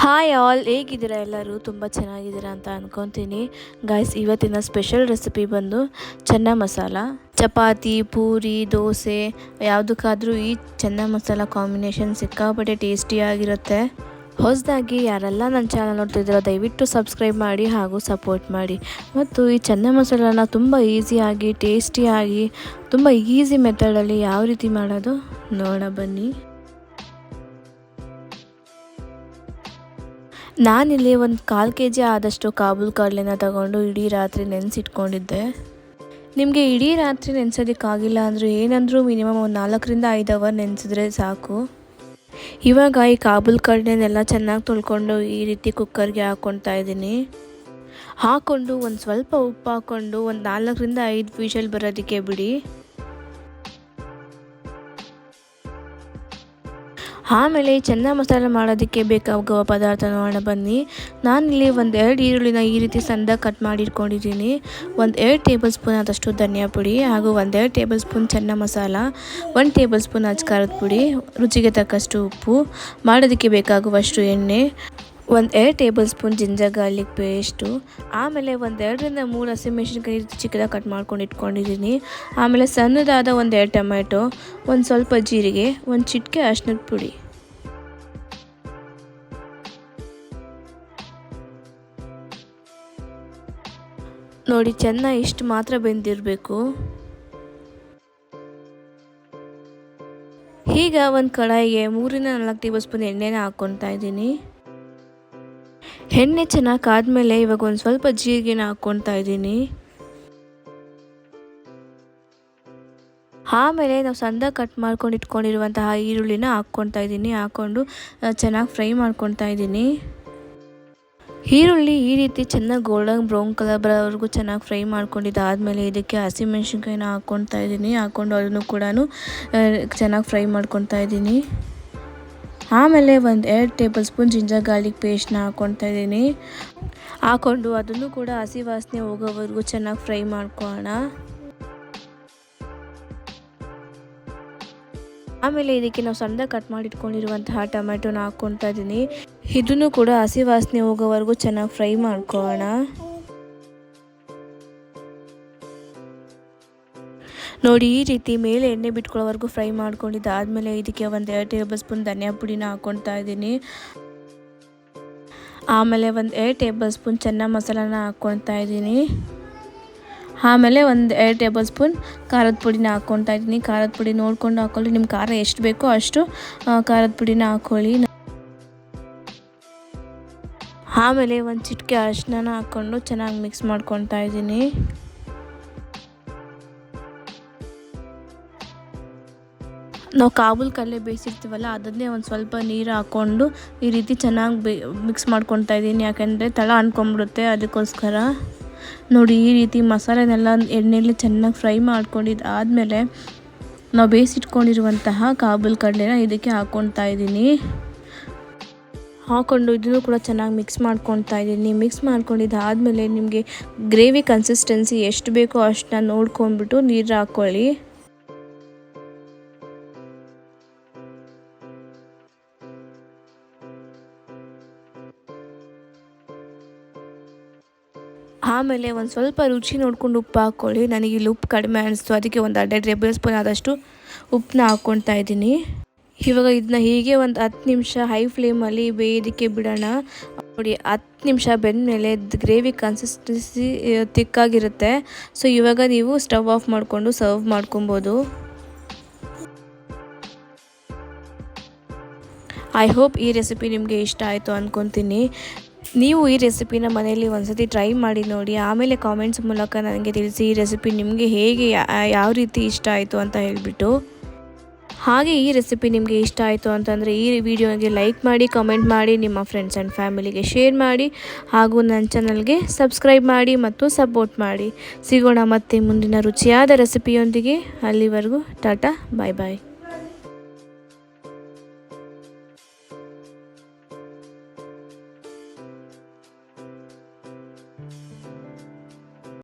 Hi all, ಹೇಗಿದ್ದೀರಾ ಎಲ್ಲರೂ? ತುಂಬ ಚೆನ್ನಾಗಿದ್ದೀರಾ ಅಂತ ಅಂದ್ಕೊತೀನಿ. ಗೈಸ್, ಇವತ್ತಿನ ಸ್ಪೆಷಲ್ ರೆಸಿಪಿ ಬಂದು ಚೆನ್ನ ಮಸಾಲ. ಚಪಾತಿ, ಪೂರಿ, ದೋಸೆ ಯಾವುದಕ್ಕಾದರೂ ಈ ಚೆನ್ನ ಮಸಾಲ ಕಾಂಬಿನೇಷನ್ ಸಿಕ್ಕಾಪಟ್ಟೆ ಟೇಸ್ಟಿಯಾಗಿರುತ್ತೆ. ಹೊಸದಾಗಿ ಯಾರೆಲ್ಲ ನನ್ನ ಚಾನಲ್ ನೋಡ್ತಿದ್ದೀರೋ ದಯವಿಟ್ಟು ಸಬ್ಸ್ಕ್ರೈಬ್ ಮಾಡಿ ಹಾಗೂ ಸಪೋರ್ಟ್ ಮಾಡಿ. ಮತ್ತು ಈ ಚೆನ್ನ ಮಸಾಲನ ತುಂಬ ಈಸಿಯಾಗಿ, ಟೇಸ್ಟಿಯಾಗಿ, ತುಂಬ ಈಸಿ ಮೆಥಡಲ್ಲಿ ಯಾವ ರೀತಿ ಮಾಡೋದು ನೋಡೋಣ ಬನ್ನಿ. ನಾನಿಲ್ಲಿ ಒಂದು 1/4 kg ಆದಷ್ಟು ಕಾಬೂಲ್ ಕಡಲೆನ ತಗೊಂಡು ಇಡೀ ರಾತ್ರಿ ನೆನೆಸಿಟ್ಕೊಂಡಿದ್ದೆ. ನಿಮಗೆ ಇಡೀ ರಾತ್ರಿ ನೆನೆಸೋದಕ್ಕಾಗಿಲ್ಲ ಅಂದರೂ ಏನಂದರೂ ಮಿನಿಮಮ್ ಒಂದು 4 ರಿಂದ 5 ಅವರ್ ನೆನೆಸಿದ್ರೆ ಸಾಕು. ಇವಾಗ ಈ ಕಾಬೂಲ್ ಕಡಲೆನೆಲ್ಲ ಚೆನ್ನಾಗಿ ತೊಳ್ಕೊಂಡು ಈ ರೀತಿ ಕುಕ್ಕರ್ಗೆ ಹಾಕ್ಕೊಳ್ತಾ ಇದ್ದೀನಿ. ಹಾಕ್ಕೊಂಡು ಒಂದು ಸ್ವಲ್ಪ ಉಪ್ಪು ಹಾಕ್ಕೊಂಡು ಒಂದು 4 ರಿಂದ 5 ವಿಷಲ್ ಬರೋದಕ್ಕೆ ಬಿಡಿ. ಆಮೇಲೆ ಚೆನ್ನ ಮಸಾಲೆ ಮಾಡೋದಕ್ಕೆ ಬೇಕಾಗುವ ಪದಾರ್ಥ ನೋಡೋಣ ಬನ್ನಿ. ನಾನಿಲ್ಲಿ 1-2 ಈರುಳ್ಳಿನ ಈ ರೀತಿ ಸಣ್ಣದಾಗಿ ಕಟ್ ಮಾಡಿ ಇಟ್ಕೊಂಡಿದ್ದೀನಿ. 1-2 ಟೇಬಲ್ ಸ್ಪೂನ್ ಆದಷ್ಟು ಧನಿಯಾ ಪುಡಿ ಹಾಗೂ 1-2 ಟೇಬಲ್ ಸ್ಪೂನ್ ಚೆನ್ನ ಮಸಾಲ, 1 ಟೇಬಲ್ ಸ್ಪೂನ್ ಅಚ್ಕಾರದ ಪುಡಿ, ರುಚಿಗೆ ತಕ್ಕಷ್ಟು ಉಪ್ಪು, ಮಾಡೋದಕ್ಕೆ ಬೇಕಾಗುವಷ್ಟು ಎಣ್ಣೆ, 1-2 table spoon ginger garlic paste, ಆಮೇಲೆ 1-2 ರಿಂದ 3 ಹಸಿಮೆಣಸಿನಕಾಯಿ ಚಿಕ್ಕದಾಗಿ ಕಟ್ ಮಾಡ್ಕೊಂಡು ಇಟ್ಕೊಂಡಿದ್ದೀನಿ. ಆಮೇಲೆ ಸಣ್ಣದಾದ 1-2 ಟೊಮೆಟೊ, ಒಂದು ಸ್ವಲ್ಪ ಜೀರಿಗೆ, ಒಂದು ಚಿಟಿಕೆ ಅರಿಶಿನದ ಪುಡಿ. ನೋಡಿ, ಚೆನ್ನಾಗಿ ಇಷ್ಟು ಮಾತ್ರ ಬೆಂದಿರಬೇಕು. ಈಗ ಒಂದು ಕಡಾಯಿಗೆ 3 ರಿಂದ 4 ಟೇಬಲ್ ಸ್ಪೂನ್ ಎಣ್ಣೆನ ಹಾಕ್ಕೊಳ್ತಾ ಇದ್ದೀನಿ. ಎಣ್ಣೆ ಚೆನ್ನಾಗಿ ಕಾದ್ಮೇಲೆ ಇವಾಗ ಒಂದು ಸ್ವಲ್ಪ ಜೀರಿಗೆನ ಹಾಕ್ಕೊಳ್ತಾ ಇದ್ದೀನಿ. ಆಮೇಲೆ ನಾವು ಸಣ್ಣದಾಗಿ ಕಟ್ ಮಾಡ್ಕೊಂಡು ಇಟ್ಕೊಂಡಿರುವಂತಹ ಈರುಳ್ಳಿನ ಹಾಕ್ಕೊಳ್ತಾ ಇದ್ದೀನಿ. ಹಾಕ್ಕೊಂಡು ಚೆನ್ನಾಗಿ ಫ್ರೈ ಮಾಡ್ಕೊಳ್ತಾ ಇದ್ದೀನಿ. ಈರುಳ್ಳಿ ಈ ರೀತಿ ಚೆನ್ನಾಗಿ ಗೋಲ್ಡನ್ ಬ್ರೌನ್ ಕಲರ್ ಬರೋವರೆಗೂ ಚೆನ್ನಾಗಿ ಫ್ರೈ ಮಾಡ್ಕೊಂಡಿದ್ದಾದಮೇಲೆ ಇದಕ್ಕೆ ಹಸಿಮೆಣಸಿನ್ಕಾಯಿನ ಹಾಕ್ಕೊಳ್ತಾ ಇದ್ದೀನಿ. ಹಾಕ್ಕೊಂಡು ಅದನ್ನು ಕೂಡ ಚೆನ್ನಾಗಿ ಫ್ರೈ ಮಾಡ್ಕೊಳ್ತಾ ಇದ್ದೀನಿ. ಆಮೇಲೆ 1-2 ಟೇಬಲ್ ಸ್ಪೂನ್ ಜಿಂಜರ್ ಗಾರ್ಲಿಕ್ ಪೇಸ್ಟ್ನ ಹಾಕ್ಕೊಳ್ತಾ ಇದ್ದೀನಿ. ಹಾಕ್ಕೊಂಡು ಅದನ್ನು ಕೂಡ ಹಸಿ ವಾಸನೆ ಹೋಗೋವರೆಗೂ ಚೆನ್ನಾಗಿ ಫ್ರೈ ಮಾಡ್ಕೊಳ್ಳೋಣ. ಆಮೇಲೆ ಇದಕ್ಕೆ ನಾವು ಸಣ್ಣದಾಗಿ ಕಟ್ ಮಾಡಿ ಇಟ್ಕೊಂಡಿರುವಂತಹ ಟೊಮೆಟೊನ ಹಾಕ್ಕೊಳ್ತಾ ಇದ್ದೀನಿ. ಇದನ್ನು ಕೂಡ ಹಸಿ ವಾಸನೆ ಹೋಗೋವರೆಗೂ ಚೆನ್ನಾಗಿ ಫ್ರೈ ಮಾಡ್ಕೊಳ್ಳೋಣ. ನೋಡಿ, ಈ ರೀತಿ ಮೇಲೆ ಎಣ್ಣೆ ಬಿಟ್ಕೊಳ್ಳೋವರೆಗೂ ಫ್ರೈ ಮಾಡ್ಕೊಂಡಿದ್ದಾದಮೇಲೆ ಇದಕ್ಕೆ 1-2 ಟೇಬಲ್ ಸ್ಪೂನ್ ಧನಿಯಾ ಪುಡಿನ ಹಾಕ್ಕೊಳ್ತಾ ಇದ್ದೀನಿ. ಆಮೇಲೆ 1-2 ಟೇಬಲ್ ಸ್ಪೂನ್ ಚೆನ್ನ ಮಸಾಲಾನ ಹಾಕ್ಕೊಳ್ತಾ ಇದ್ದೀನಿ. ಆಮೇಲೆ 1-2 ಟೇಬಲ್ ಸ್ಪೂನ್ ಖಾರದ ಪುಡಿನ ಹಾಕ್ಕೊಳ್ತಾ ಇದ್ದೀನಿ. ಖಾರದ ಪುಡಿ ನೋಡ್ಕೊಂಡು ಹಾಕ್ಕೊಳ್ಳಿ, ನಿಮ್ಮ ಖಾರ ಎಷ್ಟು ಬೇಕೋ ಅಷ್ಟು ಖಾರದ ಪುಡಿನ ಹಾಕ್ಕೊಳ್ಳಿ. ಆಮೇಲೆ ಒಂದು ಚಿಟಿಕೆ ಅರಿಶಿನ ಹಾಕ್ಕೊಂಡು ಚೆನ್ನಾಗಿ ಮಿಕ್ಸ್ ಮಾಡ್ಕೊಳ್ತಾ ಇದ್ದೀನಿ. ನಾವು ಕಾಬೂಲ್ ಕಡಲೆ ಬೇಯಿಸಿರ್ತೀವಲ್ಲ, ಅದನ್ನೇ ಒಂದು ಸ್ವಲ್ಪ ನೀರು ಹಾಕ್ಕೊಂಡು ಈ ರೀತಿ ಚೆನ್ನಾಗಿ ಮಿಕ್ಸ್ ಮಾಡ್ಕೊಳ್ತಾ ಇದ್ದೀನಿ. ಯಾಕೆಂದರೆ ತಳ ಅಂಟ್ಕೊಂಡ್ಬಿಡುತ್ತೆ, ಅದಕ್ಕೋಸ್ಕರ. ನೋಡಿ, ಈ ರೀತಿ ಮಸಾಲೆನೆಲ್ಲ ಎಣ್ಣೆಯಲ್ಲಿ ಚೆನ್ನಾಗಿ ಫ್ರೈ ಮಾಡ್ಕೊಂಡಿದ್ದಾದಮೇಲೆ ನಾವು ಬೇಯಿಸಿಟ್ಕೊಂಡಿರುವಂತಹ ಕಾಬೂಲ್ ಕಡಲೆನ ಇದಕ್ಕೆ ಹಾಕ್ಕೊಳ್ತಾ ಇದ್ದೀನಿ. ಹಾಕ್ಕೊಂಡು ಇದನ್ನು ಕೂಡ ಚೆನ್ನಾಗಿ ಮಿಕ್ಸ್ ಮಾಡ್ಕೊಳ್ತಾ ಇದ್ದೀನಿ. ಮಿಕ್ಸ್ ಮಾಡ್ಕೊಂಡಿದ್ದಾದಮೇಲೆ ನಿಮಗೆ ಗ್ರೇವಿ ಕನ್ಸಿಸ್ಟೆನ್ಸಿ ಎಷ್ಟು ಬೇಕೋ ಅಷ್ಟನ್ನ ನೋಡ್ಕೊಂಡ್ಬಿಟ್ಟು ನೀರು ಹಾಕ್ಕೊಳ್ಳಿ. ಆಮೇಲೆ ಒಂದು ಸ್ವಲ್ಪ ರುಚಿ ನೋಡ್ಕೊಂಡು ಉಪ್ಪು ಹಾಕ್ಕೊಳ್ಳಿ. ನನಗಿಲ್ಲಿ ಉಪ್ಪು ಕಡಿಮೆ ಅನಿಸ್ತು, ಅದಕ್ಕೆ ಒಂದು 1/2 ಟೇಬಲ್ ಸ್ಪೂನ್ ಆದಷ್ಟು ಉಪ್ಪನ್ನ ಹಾಕ್ಕೊಳ್ತಾ ಇದ್ದೀನಿ. ಇವಾಗ ಇದನ್ನ ಹೀಗೆ ಒಂದು 10 ನಿಮಿಷ ಹೈ ಫ್ಲೇಮಲ್ಲಿ ಬೇಯೋದಕ್ಕೆ ಬಿಡೋಣ. ನೋಡಿ, 10 ನಿಮಿಷ ಬೆಂದಮೇಲೆ ಗ್ರೇವಿ ಕನ್ಸಿಸ್ಟೆನ್ಸಿ ತಿಕ್ಕಾಗಿರುತ್ತೆ. ಸೊ ಇವಾಗ ನೀವು ಸ್ಟವ್ ಆಫ್ ಮಾಡಿಕೊಂಡು ಸರ್ವ್ ಮಾಡ್ಕೊಬೋದು. ಐ ಹೋಪ್ ಈ ರೆಸಿಪಿ ನಿಮಗೆ ಇಷ್ಟ ಆಯಿತು ಅಂದ್ಕೊತೀನಿ. ನೀವು ಈ ರೆಸಿಪಿನ ಮನೆಯಲ್ಲಿ ಒಂದ್ಸತಿ ಟ್ರೈ ಮಾಡಿ ನೋಡಿ. ಆಮೇಲೆ ಕಾಮೆಂಟ್ಸ್ ಮೂಲಕ ನನಗೆ ತಿಳಿಸಿ ಈ ರೆಸಿಪಿ ನಿಮಗೆ ಹೇಗೆ, ಯಾವ ರೀತಿ ಇಷ್ಟ ಆಯಿತು ಅಂತ ಹೇಳಿಬಿಟ್ಟು. ಹಾಗೆ ಈ ರೆಸಿಪಿ ನಿಮಗೆ ಇಷ್ಟ ಆಯಿತು ಅಂತಂದರೆ ಈ ವಿಡಿಯೋಗೆ ಲೈಕ್ ಮಾಡಿ, ಕಮೆಂಟ್ ಮಾಡಿ, ನಿಮ್ಮ ಫ್ರೆಂಡ್ಸ್ ಆ್ಯಂಡ್ ಫ್ಯಾಮಿಲಿಗೆ ಶೇರ್ ಮಾಡಿ, ಹಾಗೂ ನನ್ನ ಚಾನಲ್ಗೆ ಸಬ್ಸ್ಕ್ರೈಬ್ ಮಾಡಿ ಮತ್ತು ಸಪೋರ್ಟ್ ಮಾಡಿ. ಸಿಗೋಣ ಮತ್ತೆ ಮುಂದಿನ ರುಚಿಯಾದ ರೆಸಿಪಿಯೊಂದಿಗೆ. ಅಲ್ಲಿವರೆಗೂ ಟಾಟಾ, ಬಾಯ್ ಬಾಯ್.